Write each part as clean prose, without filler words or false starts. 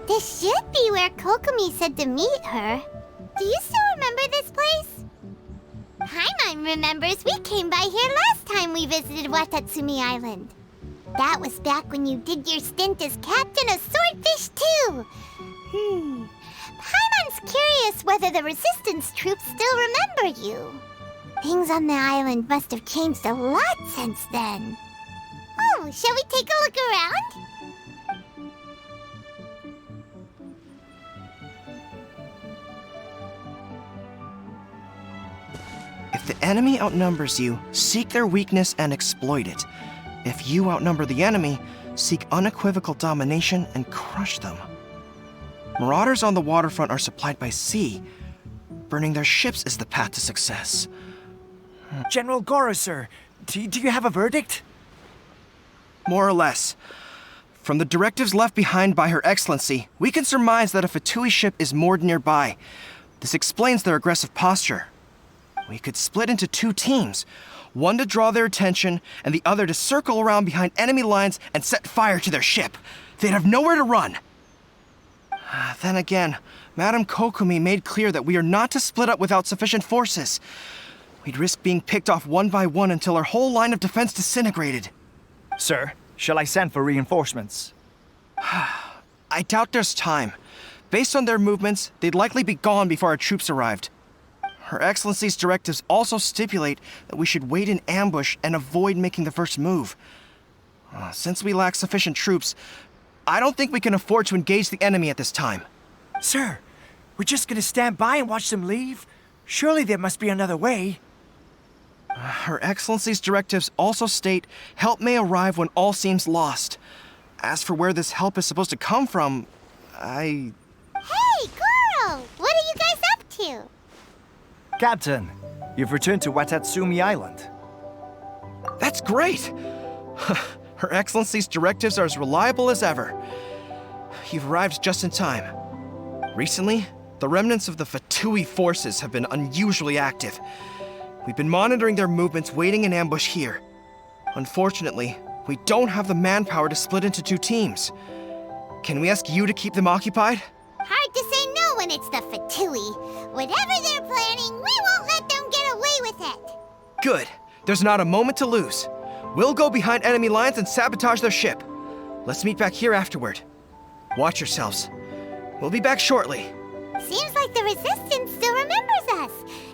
This should be where Kokomi said to meet her. Do you still remember this place? Paimon remembers we came by here last time we visited Watatsumi Island. That was back when you did your stint as captain of Swordfish too. Paimon's curious whether the resistance troops still remember you. Things on the island must have changed a lot since then. Oh, shall we take a look around? If the enemy outnumbers you, seek their weakness and exploit it. If you outnumber the enemy, seek unequivocal domination and crush them. Marauders on the waterfront are supplied by sea. Burning their ships is the path to success. General Goro, sir, do you have a verdict? More or less. From the directives left behind by Her Excellency, we can surmise that a Fatui ship is moored nearby. This explains their aggressive posture. We could split into two teams, one to draw their attention and the other to circle around behind enemy lines and set fire to their ship. They'd have nowhere to run. Then again, Madame Kokomi made clear that we are not to split up without sufficient forces. We'd risk being picked off one by one until our whole line of defense disintegrated. Sir, shall I send for reinforcements? I doubt there's time. Based on their movements, they'd likely be gone before our troops arrived. Her Excellency's directives also stipulate that we should wait in ambush and avoid making the first move. Since we lack sufficient troops, I don't think we can afford to engage the enemy at this time. Sir, we're just gonna stand by and watch them leave? Surely there must be another way. Her Excellency's directives also state help may arrive when all seems lost. As for where this help is supposed to come from, Hey, Goro! What are you guys up to? Captain, you've returned to Watatsumi Island. That's great! Her Excellency's directives are as reliable as ever. You've arrived just in time. Recently, the remnants of the Fatui forces have been unusually active. We've been monitoring their movements, waiting in ambush here. Unfortunately, we don't have the manpower to split into two teams. Can we ask you to keep them occupied? Hard to say no when it's the Fatui. Whatever they're planning, we won't let them get away with it. Good. There's not a moment to lose. We'll go behind enemy lines and sabotage their ship. Let's meet back here afterward. Watch yourselves. We'll be back shortly. Seems like the Resistance still remembers us.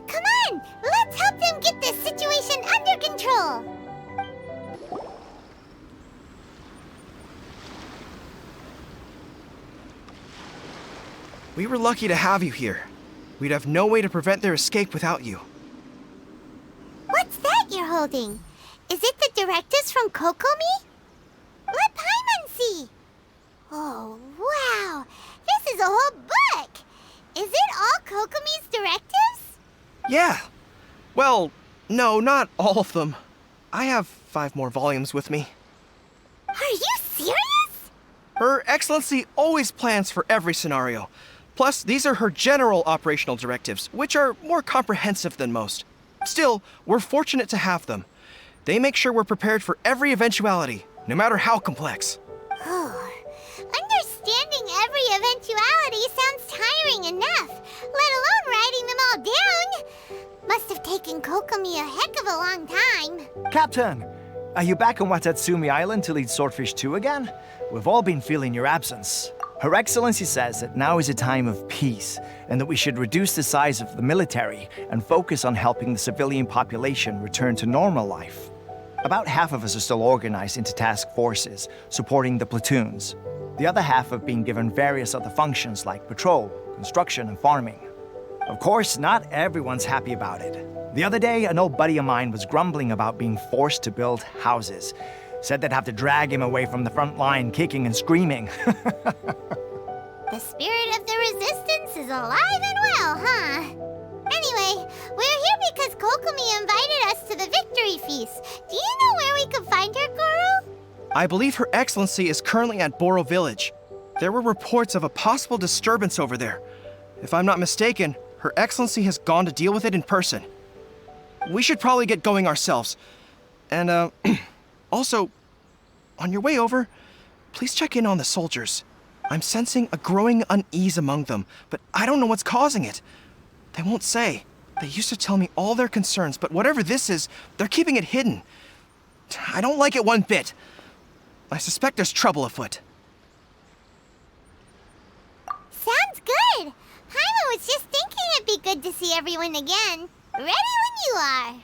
Come on, let's help them get this situation under control. We were lucky to have you here. We'd have no way to prevent their escape without you. What's that you're holding? Is it the directives from Kokomi? Let Paimon see. Oh, wow. This is a whole book. Is it all Kokomi's directives? Yeah. Well, no, not all of them. I have 5 more volumes with me. Are you serious? Her Excellency always plans for every scenario. Plus, these are her general operational directives, which are more comprehensive than most. Still, we're fortunate to have them. They make sure we're prepared for every eventuality, no matter how complex. Oh, understanding every eventuality sounds tiring enough, let alone writing them all down. Must have taken Kokomi a heck of a long time. Captain, are you back on Watatsumi Island to lead Swordfish 2 again? We've all been feeling your absence. Her Excellency says that now is a time of peace, and that we should reduce the size of the military and focus on helping the civilian population return to normal life. About half of us are still organized into task forces, supporting the platoons. The other half have been given various other functions like patrol, construction, and farming. Of course, not everyone's happy about it. The other day, an old buddy of mine was grumbling about being forced to build houses. Said they'd have to drag him away from the front line, kicking and screaming. The spirit of the Resistance is alive and well, huh? Anyway, we're here because Kokomi invited us to the victory feast. Do you know where we can find her, Goro? I believe Her Excellency is currently at Boro Village. There were reports of a possible disturbance over there. If I'm not mistaken, Her Excellency has gone to deal with it in person. We should probably get going ourselves. And, also, on your way over, please check in on the soldiers. I'm sensing a growing unease among them, but I don't know what's causing it. They won't say. They used to tell me all their concerns, but whatever this is, they're keeping it hidden. I don't like it one bit. I suspect there's trouble afoot. Sounds good! Paimon was just thinking it'd be good to see everyone again. Ready when you are.